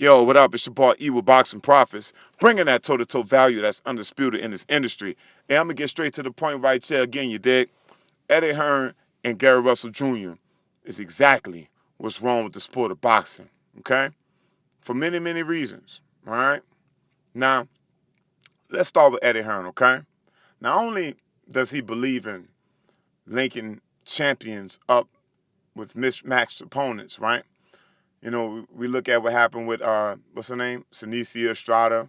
Yo, what up? It's your boy E with Boxing Profits, bringing that toe-to-toe value that's undisputed in this industry. And I'm going to get straight to the point right here. Again, you dig? Eddie Hearn and Gary Russell Jr. is exactly what's wrong with the sport of boxing, okay? For many, many reasons, all right? Now, let's start with Eddie Hearn, okay? Not only does he believe in linking champions up with mismatched opponents, right? You know, we look at what happened with what's her name, Sinicia Estrada,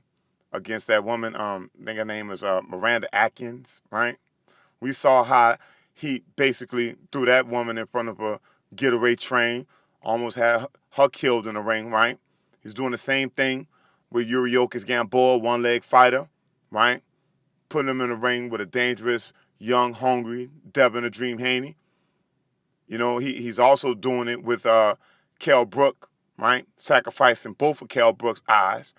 against that woman. I think her name is Miranda Atkins, right? We saw how he basically threw that woman in front of a getaway train, almost had her killed in the ring, right? He's doing the same thing with Yuriorkis Gamboa, one-leg fighter, right? Putting him in the ring with a dangerous, young, hungry Devin the Dream Haney. You know, he's also doing it with Kell Brook, right? Sacrificing both of Kell Brook's eyes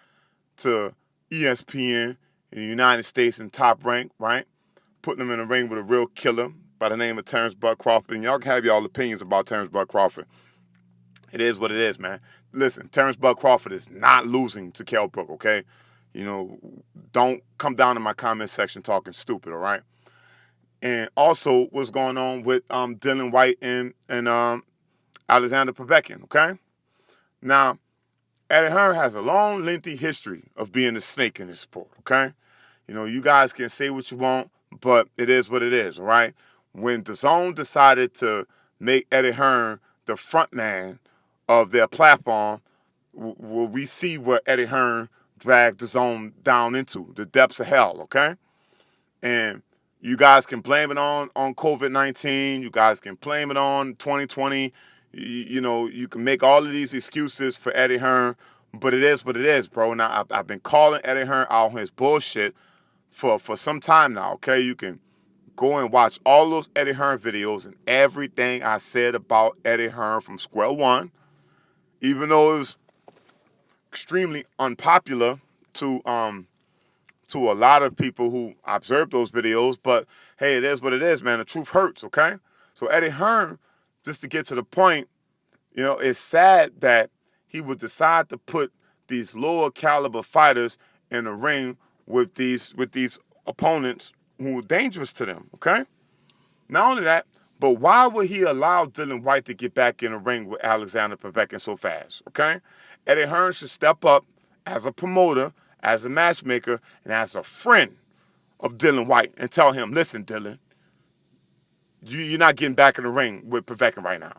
to ESPN in the United States in Top Rank, right? Putting him in the ring with a real killer by the name of Terrence Bud Crawford. And y'all can have y'all opinions about Terrence Bud Crawford. It is what it is, man. Listen, Terrence Bud Crawford is not losing to Kell Brook, okay? You know, don't come down in my comment section talking stupid, all right? And also what's going on with Dylan White and Alexander Povetkin, okay? Now, Eddie Hearn has a long, lengthy history of being a snake in this sport, okay? You know, you guys can say what you want, but it is what it is, all right? When DAZN decided to make Eddie Hearn the front man of their platform, we see what Eddie Hearn dragged DAZN down into, the depths of hell, okay? And you guys can blame it on COVID-19. You guys can blame it on 2020. You know, you can make all of these excuses for Eddie Hearn, but it is what it is, bro. Now, I've been calling Eddie Hearn out on his bullshit for some time now, okay? You can go and watch all those Eddie Hearn videos and everything I said about Eddie Hearn from square one, even though it was extremely unpopular to a lot of people who observe those videos, but hey, it is what it is, man. The truth hurts, okay? So Eddie Hearn, just to get to the point, you know, it's sad that he would decide to put these lower caliber fighters in the ring with these opponents who are dangerous to them, okay? Not only that, but why would he allow Dylan White to get back in the ring with Alexander Povetkin so fast, okay? Eddie Hearn should step up as a promoter, as a matchmaker, and as a friend of Dylan White and tell him, listen, Dylan, you're not getting back in the ring with Povetkin right now.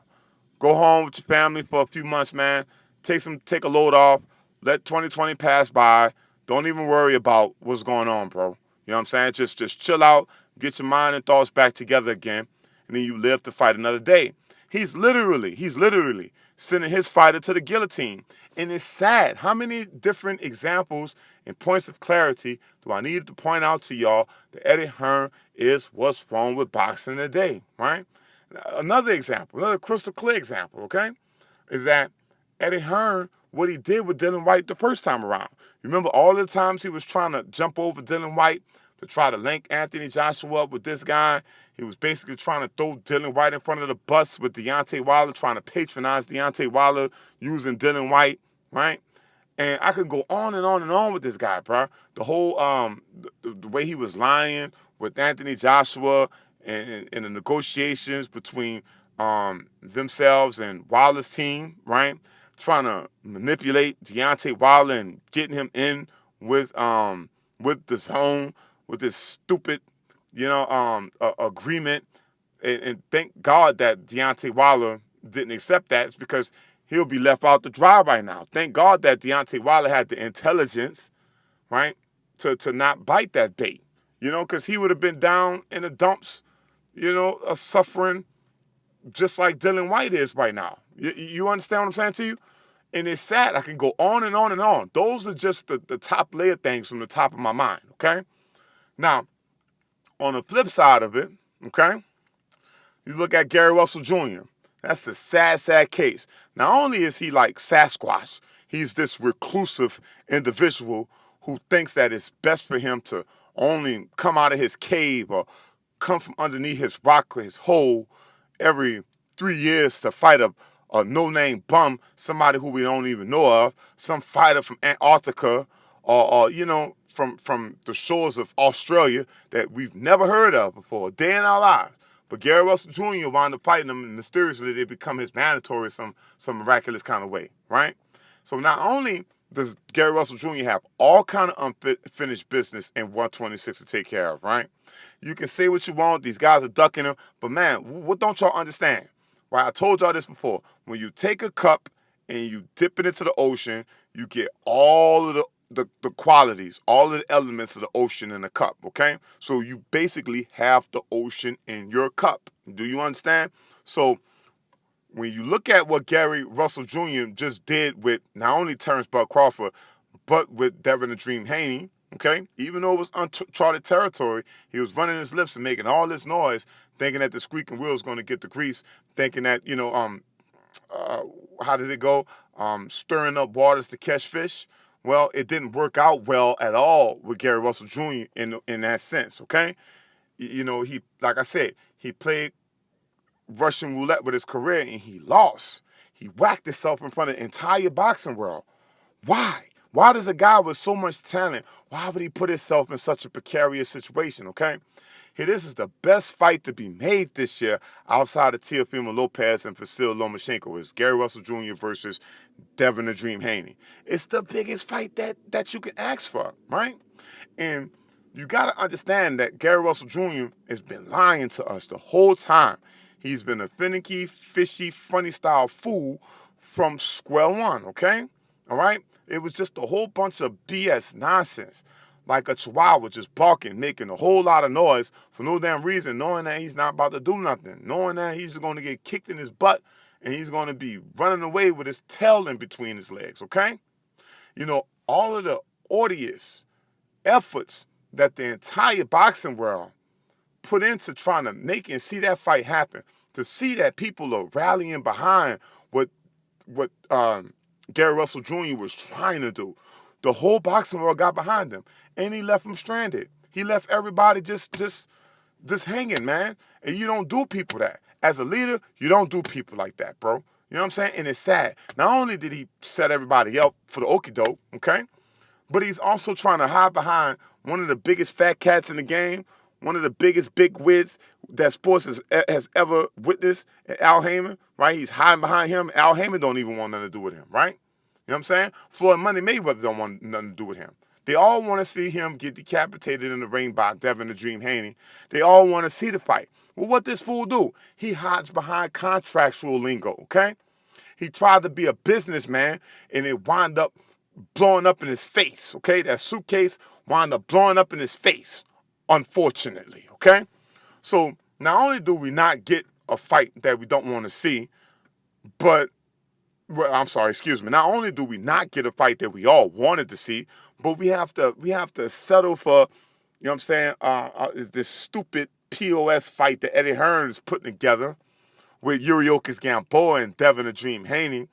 Go home with your family for a few months, man. Take a load off. Let 2020 pass by. Don't even worry about what's going on, bro. You know what I'm saying? Just chill out, get your mind and thoughts back together again, and then you live to fight another day. He's literally sending his fighter to the guillotine. And it's sad. How many different examples and points of clarity do I need to point out to y'all that Eddie Hearn is what's wrong with boxing today, right? Another example, another crystal clear example, okay, is that Eddie Hearn, what he did with Dylan White the first time around. You remember all the times he was trying to jump over Dylan White to try to link Anthony Joshua up with this guy. He was basically trying to throw Dylan White in front of the bus with Deontay Wilder, trying to patronize Deontay Wilder using Dylan White, right? And I could go on and on and on with this guy, bro. The whole the way he was lying with Anthony Joshua and the negotiations between themselves and Wilder's team, right? Trying to manipulate Deontay Wilder and getting him in with the zone with this stupid, agreement. And thank God that Deontay Wilder didn't accept that. It's because he'll be left out to dry right now. Thank God that Deontay Wilder had the intelligence, right, to not bite that bait, because he would have been down in the dumps, suffering just like Dylan White is right now. You understand what I'm saying to you? And it's sad. I can go on and on and on. Those are just the top layer things from the top of my mind, okay? Now, on the flip side of it, okay, you look at Gary Russell Jr. That's a sad, sad case. Not only is he like Sasquatch, he's this reclusive individual who thinks that it's best for him to only come out of his cave or come from underneath his rock or his hole every 3 years to fight a a no-name bum, somebody who we don't even know of, some fighter from Antarctica, or from the shores of Australia that we've never heard of before, a day in our lives. But Gary Russell Jr. wound up fighting them, and mysteriously they become his mandatory in some miraculous kind of way, right? So not only does Gary Russell Jr. have all kind of unfinished business in 126 to take care of, right? You can say what you want. These guys are ducking him. But, man, what don't y'all understand? Right? I told y'all this before. When you take a cup and you dip it into the ocean, you get all of the qualities, all of the elements of the ocean in the cup, okay? So you basically have the ocean in your cup. Do you understand? So when you look at what Gary Russell Jr. just did with not only Terrence Bud Crawford, but with Devin the Dream Haney, okay? Even though it was uncharted territory, he was running his lips and making all this noise, thinking that the squeaking wheel is going to get the grease, thinking that, how does it go? Stirring up waters to catch fish. Well, it didn't work out well at all with Gary Russell Jr. in that sense, okay? He, like I said, he played Russian roulette with his career and he lost. He whacked himself in front of the entire boxing world. Why? Why does a guy with so much talent, why would he put himself in such a precarious situation, okay? Here, this is the best fight to be made this year outside of Teofimo Lopez and Vasil Lomachenko. It's Gary Russell Jr. versus Devin the Dream Haney. It's the biggest fight that you can ask for, right? And you got to understand that Gary Russell Jr. has been lying to us the whole time. He's been a finicky, fishy, funny style fool from square one, okay? All right? It was just a whole bunch of BS nonsense. Like a chihuahua just barking, making a whole lot of noise for no damn reason, knowing that he's not about to do nothing, knowing that he's going to get kicked in his butt and he's going to be running away with his tail in between his legs, okay? All of the odious efforts that the entire boxing world put into trying to make and see that fight happen, to see that people are rallying behind what Gary Russell Jr. was trying to do. The whole boxing world got behind him, and he left him stranded. He left everybody just hanging, man. And you don't do people that. As a leader, you don't do people like that, bro. You know what I'm saying? And it's sad. Not only did he set everybody up for the okie doke, okay, but he's also trying to hide behind one of the biggest fat cats in the game, one of the biggest big wigs that sports has ever witnessed, Al Heyman, right? He's hiding behind him. Al Heyman don't even want nothing to do with him, right? You know what I'm saying? Floyd Money Mayweather don't want nothing to do with him. They all want to see him get decapitated in the ring by Devin the Dream Haney. They all want to see the fight. Well, what this fool do? He hides behind contractual lingo, okay? He tried to be a businessman, and it wound up blowing up in his face, okay? That suitcase wound up blowing up in his face, unfortunately, okay? So not only do we not get a fight that we don't want to see, but not only do we not get a fight that we all wanted to see, but we have to settle for, you know what I'm saying, this stupid POS fight that Eddie Hearn is putting together with Yuriorkis Gamboa and Devin the Dream Haney,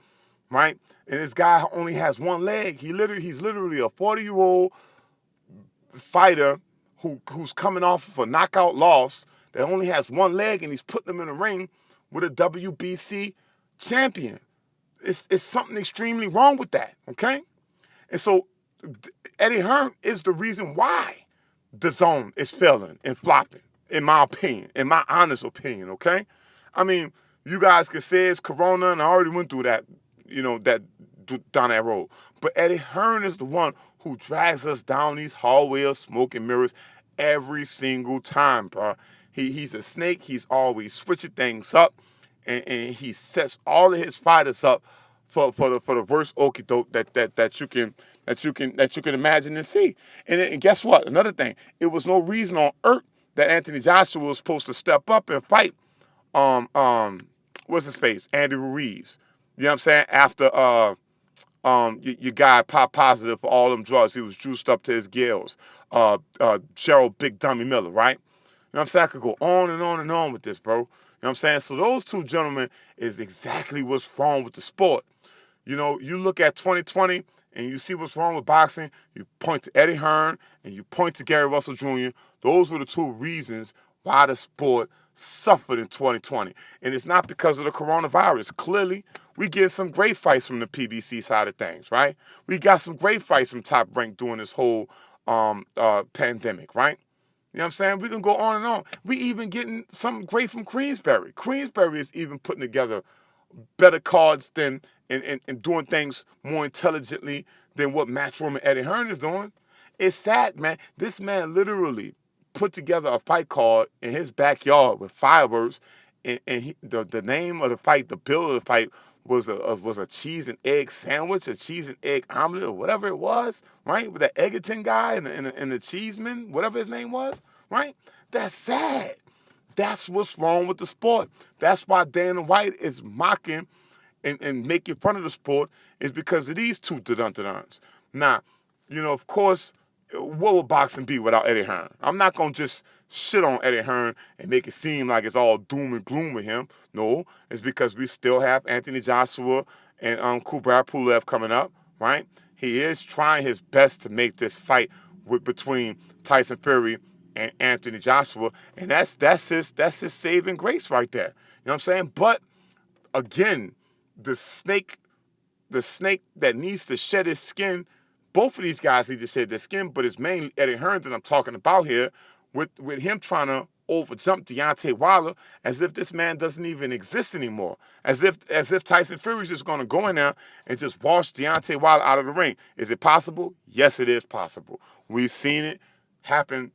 right? And this guy only has one leg. He's literally a 40-year-old fighter who's coming off of a knockout loss that only has one leg, and he's putting him in the ring with a WBC champion. It's something extremely wrong with that, okay? And so Eddie Hearn is the reason why the zone is failing and flopping, in my opinion, in my honest opinion, okay? I mean, you guys could say it's Corona, and I already went through that, down that road. But Eddie Hearn is the one who drags us down these hallways of smoke and mirrors every single time, bro. He's a snake. He's always switching things up, and he sets all of his fighters up for the worst okie doke that you can imagine and see. And guess what? Another thing, it was no reason on earth that Anthony Joshua was supposed to step up and fight what's his face? Andy Ruiz. You know what I'm saying? After your guy popped positive for all them drugs. He was juiced up to his gills. Gerald Big Dummy Miller, right? You know what I'm saying? I could go on and on and on with this, bro. You know what I'm saying? So those two gentlemen is exactly what's wrong with the sport. You look at 2020 and you see what's wrong with boxing, you point to Eddie Hearn and you point to Gary Russell Jr. Those were the two reasons why the sport suffered in 2020. And it's not because of the coronavirus. Clearly, we get some great fights from the PBC side of things, right? We got some great fights from Top Rank during this whole pandemic, right? You know what I'm saying? We can go on and on. We even getting something great from Queensberry. Queensberry is even putting together better cards than and doing things more intelligently than what Matchroom and Eddie Hearn is doing. It's sad, man. This man literally put together a fight card in his backyard with fireworks, and the name of the fight, the bill of the fight was a cheese and egg sandwich, a cheese and egg omelet, or whatever it was, right? With the Egerton guy and the cheeseman, whatever his name was, right? That's sad. That's what's wrong with the sport. That's why Dana White is mocking and making fun of the sport, is because of these two dun-dun-duns. Now, of course, what would boxing be without Eddie Hearn? I'm not going to just shit on Eddie Hearn and make it seem like it's all doom and gloom with him. No, it's because we still have Anthony Joshua and Kubrat Pulev coming up, right? He is trying his best to make this fight between Tyson Fury and Anthony Joshua, and that's his saving grace right there. You know what I'm saying? But again, the snake that needs to shed his skin, both of these guys need to shed their skin, but it's mainly Eddie Hearn that I'm talking about here, with him trying to overjump Deontay Wilder as if this man doesn't even exist anymore, as if Tyson Fury's just going to go in there and just wash Deontay Wilder out of the ring. Is it possible? Yes, it is possible. We've seen it happen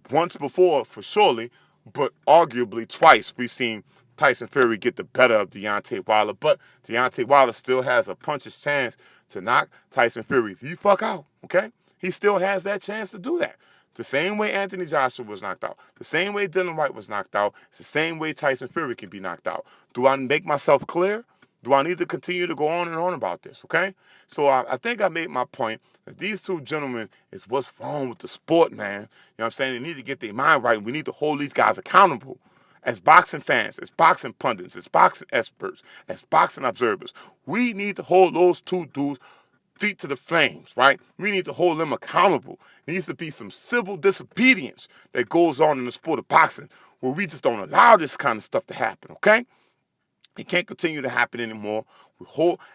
once before, for surely, but arguably twice we've seen Tyson Fury get the better of Deontay Wilder. But Deontay Wilder still has a puncher's chance to knock Tyson Fury the fuck out, okay? He still has that chance to do that. The same way Anthony Joshua was knocked out. The same way Dylan White was knocked out. It's the same way Tyson Fury can be knocked out. Do I make myself clear? Do I need to continue to go on and on about this, okay? So I think I made my point that these two gentlemen is what's wrong with the sport, man. You know what I'm saying? They need to get their mind right. We need to hold these guys accountable. As boxing fans, as boxing pundits, as boxing experts, as boxing observers, we need to hold those two dudes feet to the flames, right? We need to hold them accountable. There needs to be some civil disobedience that goes on in the sport of boxing where we just don't allow this kind of stuff to happen, okay? It can't continue to happen anymore.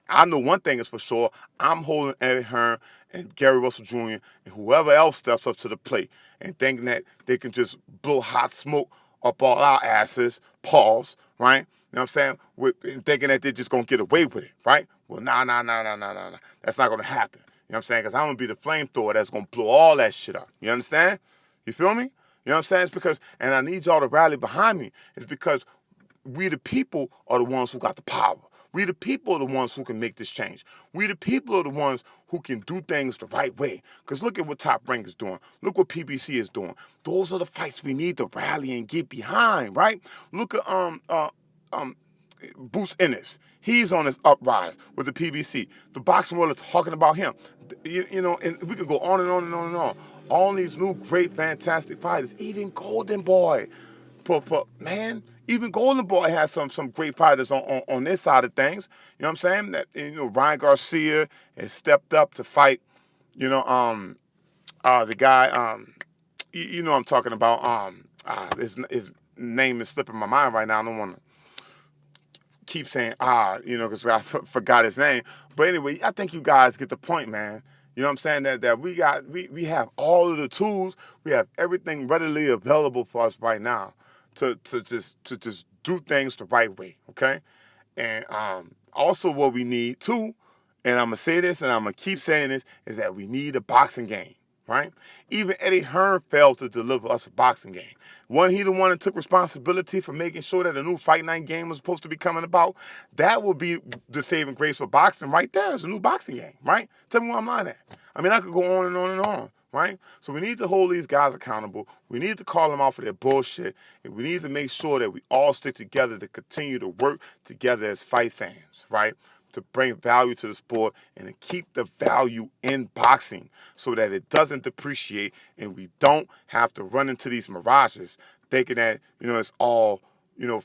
I know one thing is for sure. I'm holding Eddie Hearn and Gary Russell Jr. and whoever else steps up to the plate and thinking that they can just blow hot smoke up all our asses, pause, right? You know what I'm saying? And thinking that they're just going to get away with it, right? Well, nah. That's not going to happen. You know what I'm saying? Because I'm going to be the flamethrower that's going to blow all that shit up. You understand? You feel me? You know what I'm saying? It's because, and I need y'all to rally behind me, it's because we the people are the ones who got the power. We the people are the ones who can make this change. We the people are the ones who can do things the right way. Because look at what Top Rank is doing. Look what PBC is doing. Those are the fights we need to rally and get behind, right? Look at Bruce Ennis. He's on his uprise with the PBC. The boxing world is talking about him. And we could go on and on and on and on. All these new great, fantastic fighters, even Golden Boy. But man, even Golden Boy has some great fighters on this side of things. You know what I'm saying? That Ryan Garcia has stepped up to fight. The guy. You know what I'm talking about. His name is slipping my mind right now. I don't want to keep saying because I forgot his name. But anyway, I think you guys get the point, man. You know what I'm saying? That we have all of the tools, we have everything readily available for us right now to just do things the right way, okay? And also what we need too, and I'm gonna say this and I'm gonna keep saying this, is that we need a boxing game, right? Even Eddie Hearn failed to deliver us a boxing game. Wasn't he the one that took responsibility for making sure that a new Fight Night game was supposed to be coming about? That would be the saving grace for boxing right there. It's a new boxing game, right? Tell me where I'm lying at. I mean, I could go on and on and on, right? So we need to hold these guys accountable. We need to call them out for their bullshit. And we need to make sure that we all stick together to continue to work together as fight fans, right? To bring value to the sport and to keep the value in boxing so that it doesn't depreciate and we don't have to run into these mirages thinking that, it's all,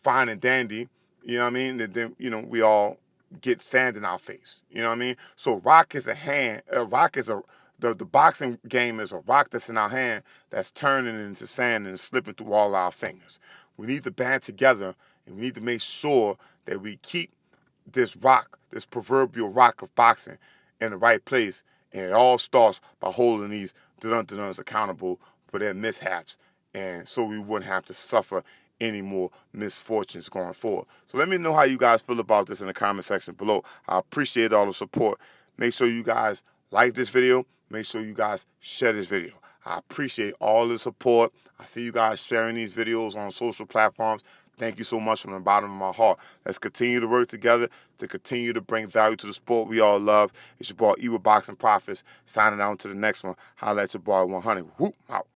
fine and dandy, you know what I mean? And then, we all get sand in our face, you know what I mean? So the boxing game is a rock that's in our hand that's turning into sand and slipping through all our fingers. We need to band together, and we need to make sure that we keep this rock, this proverbial rock of boxing, in the right place. And it all starts by holding these dun-duns accountable for their mishaps, and so we wouldn't have to suffer any more misfortunes going forward. So let me know how you guys feel about this in the comment section below. I appreciate all the support. Make sure you guys like this video. Make sure you guys share this video. I appreciate all the support. I see you guys sharing these videos on social platforms. Thank you so much from the bottom of my heart. Let's continue to work together to continue to bring value to the sport we all love. It's your boy, E with Boxing Profits, signing out to the next one. Holla at your boy 100. Whoop, out.